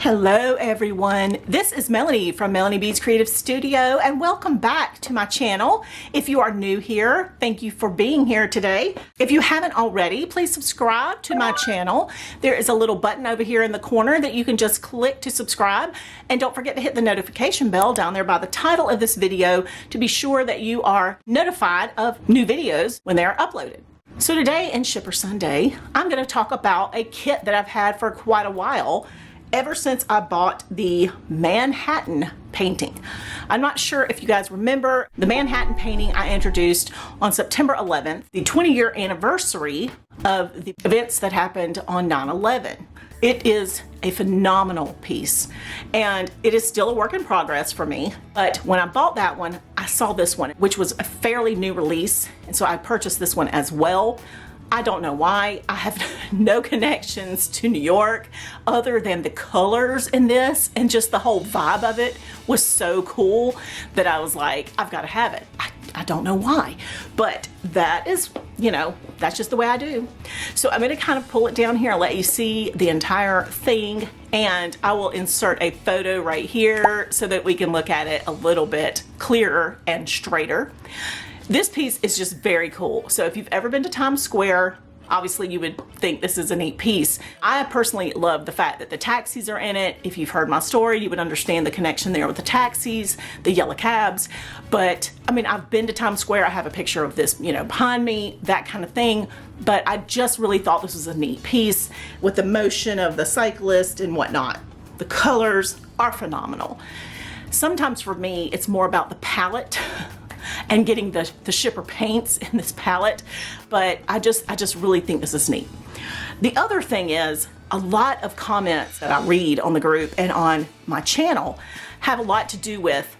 Hello everyone, this is Melanie from Melanie B's Creative Studio and welcome back to my channel. If you are new here, thank you for being here today. If you haven't already, please subscribe to my channel. There is a little button over here in the corner that you can just click to subscribe, and don't forget to hit the notification bell down there by the title of this video to be sure that you are notified of new videos when they are uploaded. So today in Shipper Sunday, I'm going to talk about a kit that I've had for quite a while, ever since I bought the Manhattan painting. I'm not sure if you guys remember the Manhattan painting I introduced on September 11th, the 20-year anniversary of the events that happened on 9/11. It is a phenomenal piece and it is still a work in progress for me. But when I bought that one, I saw this one, which was a fairly new release. And so I purchased this one as well. I don't know why. I have no connections to New York other than the colors in this, and just the whole vibe of it was so cool that I was like, I've got to have it. I don't know why, but that is, you know, that's just the way I do. So I'm going to kind of pull it down here and let you see the entire thing, and I will insert a photo right here so that we can look at it a little bit clearer and straighter. This piece is just very cool. So if you've ever been to Times Square, obviously you would think this is a neat piece. I personally love the fact that the taxis are in it. If you've heard my story, you would understand the connection there with the taxis, the yellow cabs. But I mean, I've been to Times Square. I have a picture of this, you know, behind me, that kind of thing. But I just really thought this was a neat piece with the motion of the cyclist and whatnot. The colors are phenomenal. Sometimes for me, it's more about the palette and getting the Schipper paints in this palette, but I just really think this is neat. The other thing is, a lot of comments that I read on the group and on my channel have a lot to do with,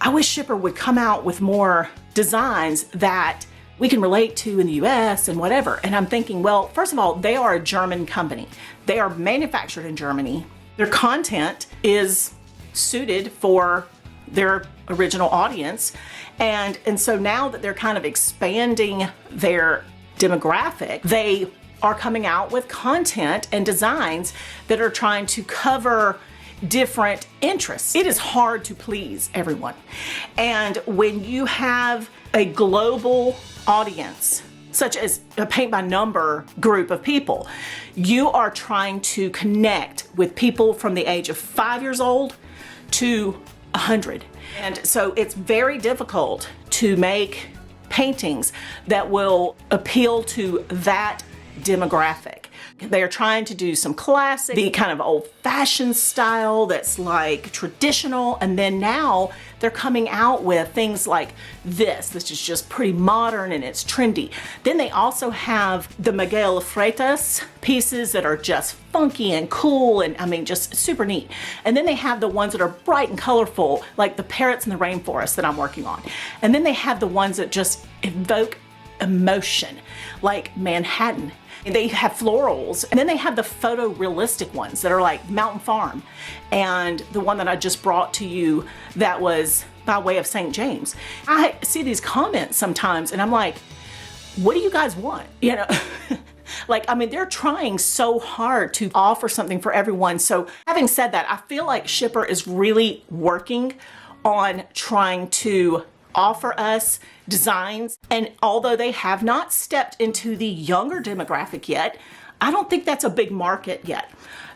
I wish Schipper would come out with more designs that we can relate to in the US and whatever. And I'm thinking, well, first of all, they are a German company. They are manufactured in Germany. Their content is suited for their original audience. And so now that they're kind of expanding their demographic, they are coming out with content and designs that are trying to cover different interests. It is hard to please everyone. And when you have a global audience, such as a paint by number group of people, you are trying to connect with people from the age of 5 years old to 100. And so it's very difficult to make paintings that will appeal to that demographic. They are trying to do some classic, the kind of old-fashioned style that's like traditional, and then now they're coming out with things like this is just pretty modern and it's trendy. Then they also have the Miguel Freitas pieces that are just funky and cool and I mean just super neat. And then they have the ones that are bright and colorful, like the parrots in the rainforest that I'm working on. And then they have the ones that just evoke emotion, like Manhattan. They have florals, and then they have the photorealistic ones that are like Mountain Farm, and the one that I just brought to you that was by way of St. James. I see these comments sometimes and I'm like, what do you guys want? You know, like, I mean, they're trying so hard to offer something for everyone. So having said that, I feel like Schipper is really working on trying to offer us designs, and although they have not stepped into the younger demographic yet, I don't think that's a big market yet.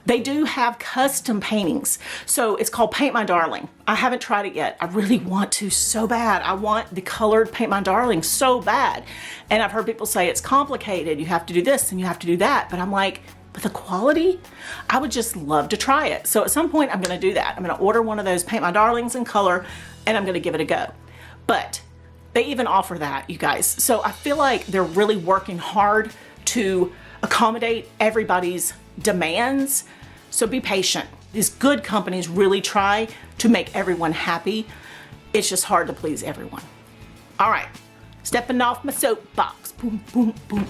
They do have custom paintings. So it's called Paint My Darling. I haven't tried it yet. I really want to so bad. I want the colored Paint My Darling so bad. And I've heard people say it's complicated. You have to do this and you have to do that. But I'm like, but the quality, I would just love to try it. So at some point I'm gonna do that. I'm gonna order one of those Paint My Darlings in color and I'm gonna give it a go. But they even offer that, you guys. So I feel like they're really working hard to accommodate everybody's demands. So be patient. These good companies really try to make everyone happy. It's just hard to please everyone. All right, stepping off my soapbox. Boom, boom, boom.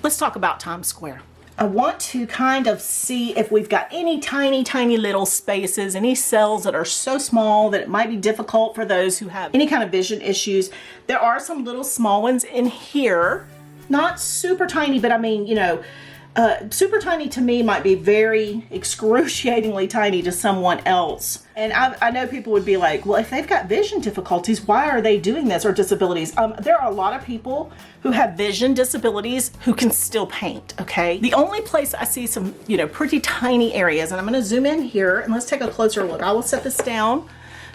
Let's talk about Times Square. I want to kind of see if we've got any tiny, tiny little spaces, any cells that are so small that it might be difficult for those who have any kind of vision issues. There are some little small ones in here, not super tiny, but I mean, you know, super tiny to me might be very excruciatingly tiny to someone else. And I know people would be like, well, if they've got vision difficulties, why are they doing this, or disabilities? There are a lot of people who have vision disabilities who can still paint, okay? The only place I see some, you know, pretty tiny areas, and I'm gonna zoom in here and let's take a closer look. I will set this down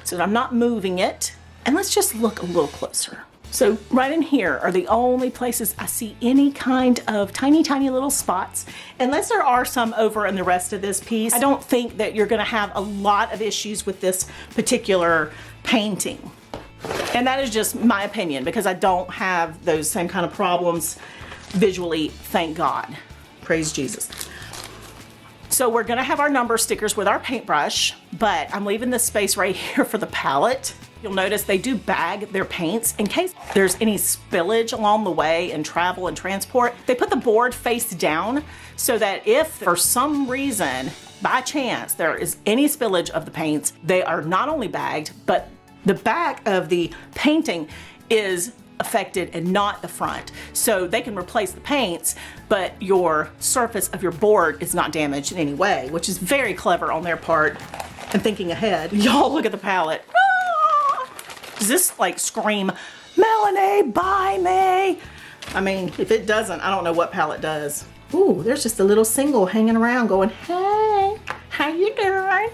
so that I'm not moving it. And let's just look a little closer. So right in here are the only places I see any kind of tiny, tiny little spots. Unless there are some over in the rest of this piece, I don't think that you're gonna have a lot of issues with this particular painting. And that is just my opinion, because I don't have those same kind of problems visually, thank God. Praise Jesus. So we're gonna have our number stickers with our paintbrush, but I'm leaving this space right here for the palette. You'll notice they do bag their paints in case there's any spillage along the way in travel and transport. They put the board face down so that if for some reason, by chance, there is any spillage of the paints, they are not only bagged, but the back of the painting is affected and not the front. So they can replace the paints, but your surface of your board is not damaged in any way, which is very clever on their part and thinking ahead. Y'all look at the palette. Does this like scream, Melanie, buy me? I mean, if it doesn't, I don't know what palette does. Ooh, there's just a little single hanging around going, hey, how you doing?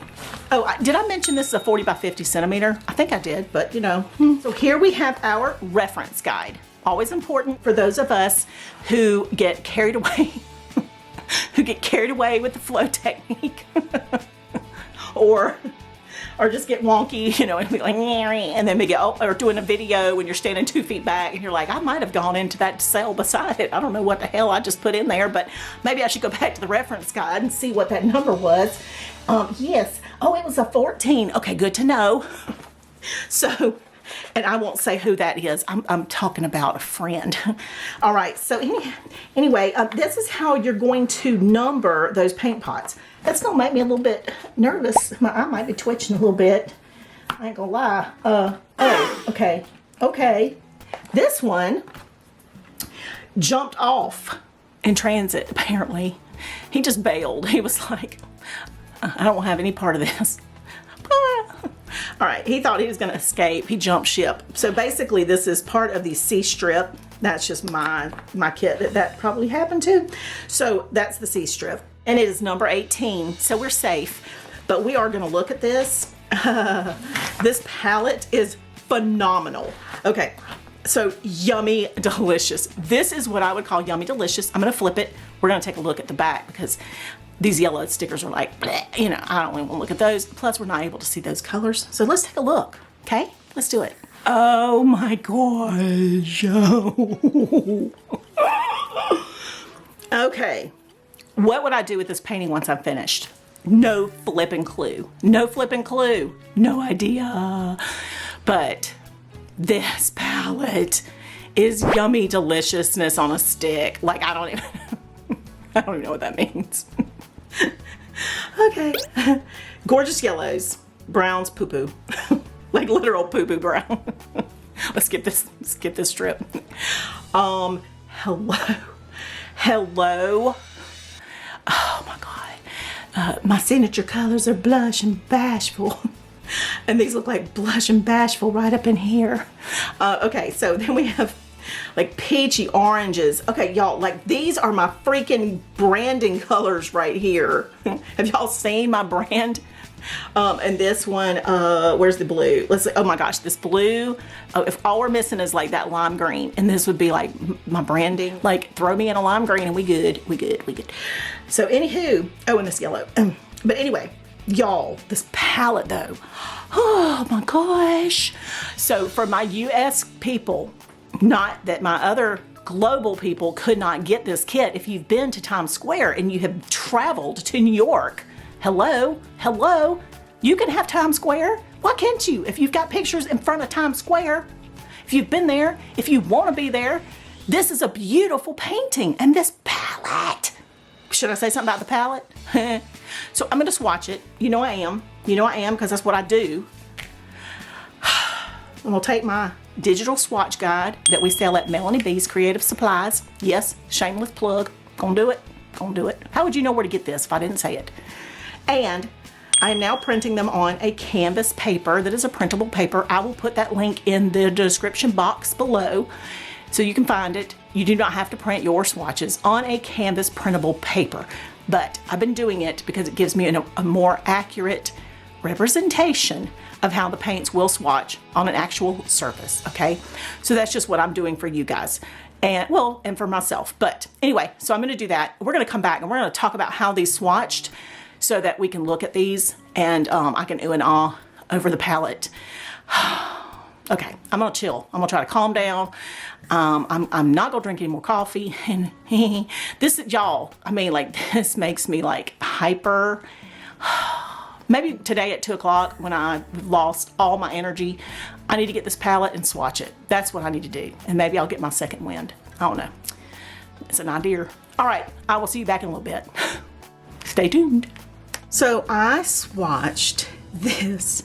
Oh, did I mention this is a 40 by 50 centimeter? I think I did, but you know. So here we have our reference guide. Always important for those of us who get carried away, with the flow technique, or just get wonky, you know, and be like, and then we go, or doing a video when you're standing 2 feet back and you're like, I might have gone into that cell beside it. I don't know what the hell I just put in there, but maybe I should go back to the reference guide and see what that number was. Yes. Oh, it was a 14. Okay, good to know. So, and I won't say who that is. I'm talking about a friend. All right, so anyway, this is how you're going to number those paint pots. That's gonna make me a little bit nervous. My eye might be twitching a little bit. I ain't gonna lie. Oh, okay. This one jumped off in transit, apparently. He just bailed. He was like, I don't want to have any part of this. All right, he thought he was gonna escape. He jumped ship. So basically this is part of the C strip. That's just my kit that probably happened to. So that's the C strip. And it is number 18, so we're safe. But we are gonna look at this. This palette is phenomenal. Okay, so yummy delicious. This is what I would call yummy delicious. I'm gonna flip it. We're gonna take a look at the back because these yellow stickers are like, bleh, you know, I don't even want to look at those. Plus we're not able to see those colors. So let's take a look, okay? Let's do it. Oh my gosh. Okay. What would I do with this painting once I'm finished? No flipping clue. No flipping clue. No idea. But this palette is yummy deliciousness on a stick. Like, I don't even know what that means. Okay. Gorgeous yellows. Browns, poo-poo. Like literal poo-poo brown. Let's get this strip. Hello. Oh my God. My signature colors are blush and bashful. And these look like blush and bashful right up in here. Okay, so then we have like peachy oranges. Okay, y'all, like these are my freaking branding colors right here. Have y'all seen my brand? And this one, where's the blue? Let's see. Oh my gosh, this blue. Oh, if all we're missing is like that lime green, and this would be like my branding. Like throw me in a lime green and we good. So anywho, oh, and this yellow. But anyway, y'all, this palette though. Oh my gosh. So for my US people, not that my other global people could not get this kit, if you've been to Times Square and you have traveled to New York, hello, you can have Times Square. Why can't you? If you've got pictures in front of Times Square, if you've been there, if you want to be there, this is a beautiful painting. And this palette, Should I say something about the palette? So I'm gonna swatch it. You know I am. You know I am, because that's what I do. I'm gonna take my digital swatch guide that we sell at Melanie B's Creative Supplies. Yes, shameless plug. Gonna do it. Gonna do it. How would you know where to get this if I didn't say it? And I am now printing them on a canvas paper that is a printable paper. I will put that link in the description box below so you can find it. You do not have to print your swatches on a canvas printable paper, but I've been doing it because it gives me a more accurate representation of how the paints will swatch on an actual surface, okay? So that's just what I'm doing for you guys. And well, and for myself. But anyway, so I'm gonna do that. We're gonna come back and we're gonna talk about how these swatched so that we can look at these and I can ooh and ah over the palette. Okay, I'm gonna chill. I'm gonna try to calm down. I'm not gonna drink any more coffee. And this, y'all, I mean, like, this makes me like hyper. Maybe today at 2 o'clock when I lost all my energy, I need to get this palette and swatch it. That's what I need to do. And maybe I'll get my second wind. I don't know. It's an idea. All right, I will see you back in a little bit. Stay tuned. So I swatched this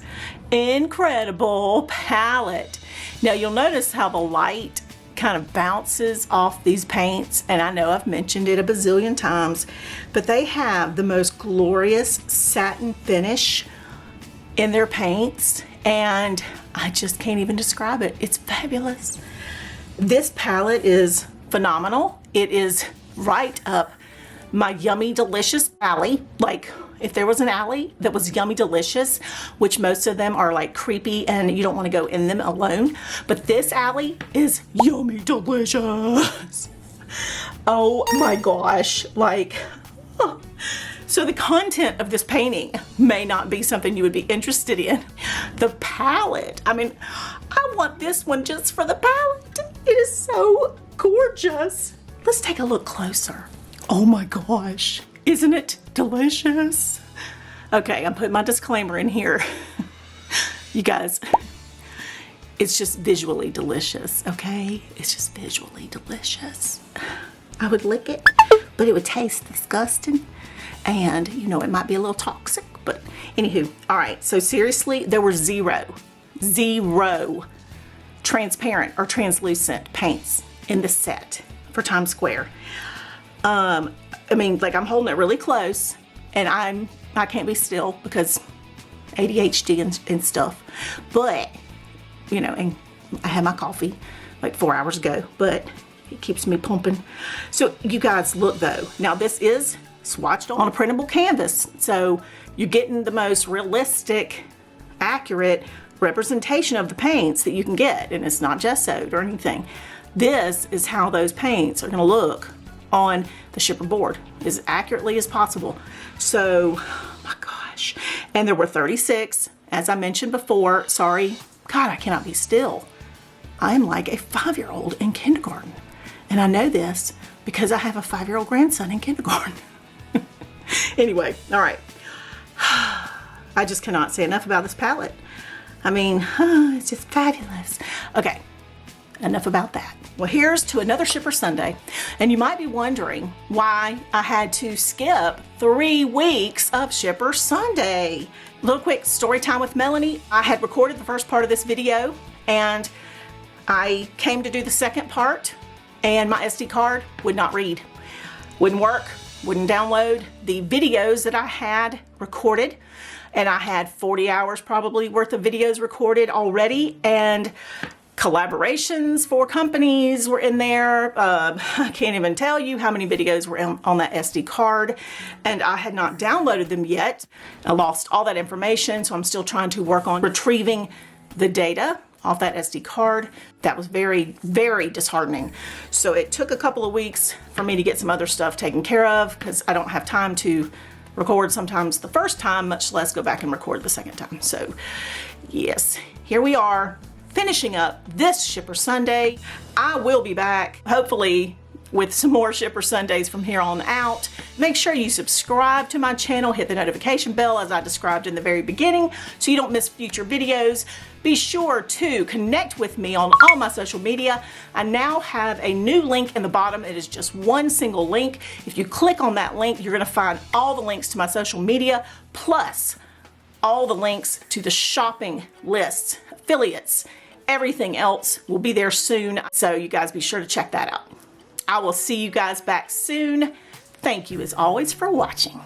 incredible palette. Now you'll notice how the light kind of bounces off these paints, and I know I've mentioned it a bazillion times, but they have the most glorious satin finish in their paints, and I just can't even describe it. It's fabulous. This palette is phenomenal. It is right up my yummy delicious alley. Like, if there was an alley that was yummy delicious, which most of them are like creepy and you don't want to go in them alone, but this alley is yummy delicious. Oh my gosh, like, oh. So the content of this painting may not be something you would be interested in. The palette, I mean, I want this one just for the palette. It is so gorgeous. Let's take a look closer. Oh my gosh, isn't it delicious? Okay, I'm putting my disclaimer in here. You guys, it's just visually delicious, okay? It's just visually delicious. I would lick it, but it would taste disgusting. And, you know, it might be a little toxic, but anywho. All right, so seriously, there were zero transparent or translucent paints in the set for Times Square. I mean, like, I'm holding it really close, and I can't be still because ADHD and stuff. But, you know, and I had my coffee like 4 hours ago, but it keeps me pumping. So you guys, look though. Now this is swatched on a printable canvas, so you're getting the most realistic, accurate representation of the paints that you can get, and it's not gessoed or anything. This is how those paints are going to look on the Schipper board, as accurately as possible. So, oh my gosh. And there were 36, as I mentioned before. Sorry, God, I cannot be still. I'm like a 5-year-old in kindergarten. And I know this because I have a 5-year-old grandson in kindergarten. Anyway, all right. I just cannot say enough about this palette. I mean, it's just fabulous. Okay, enough about that. Well, here's to another Schipper Sunday. And you might be wondering why I had to skip 3 weeks of Schipper Sunday. Little quick story time with Melanie. I had recorded the first part of this video, and I came to do the second part, and my SD card would not read. Wouldn't work, wouldn't download the videos that I had recorded. And I had 40 hours probably worth of videos recorded already, and collaborations for companies were in there. I can't even tell you how many videos were on that SD card, and I had not downloaded them yet. I lost all that information, so I'm still trying to work on retrieving the data off that SD card. That was very, very disheartening. So it took a couple of weeks for me to get some other stuff taken care of, because I don't have time to record sometimes the first time, much less go back and record the second time. So yes, here we are, finishing up this Schipper Sunday. I will be back hopefully with some more Shipper Sundays from here on out. Make sure you subscribe to my channel, hit the notification bell as I described in the very beginning so you don't miss future videos. Be sure to connect with me on all my social media. I now have a new link in the bottom. It is just one single link. If you click on that link, you're going to find all the links to my social media, plus all the links to the shopping lists, affiliates, everything else will be there soon. So you guys be sure to check that out. I will see you guys back soon. Thank you as always for watching.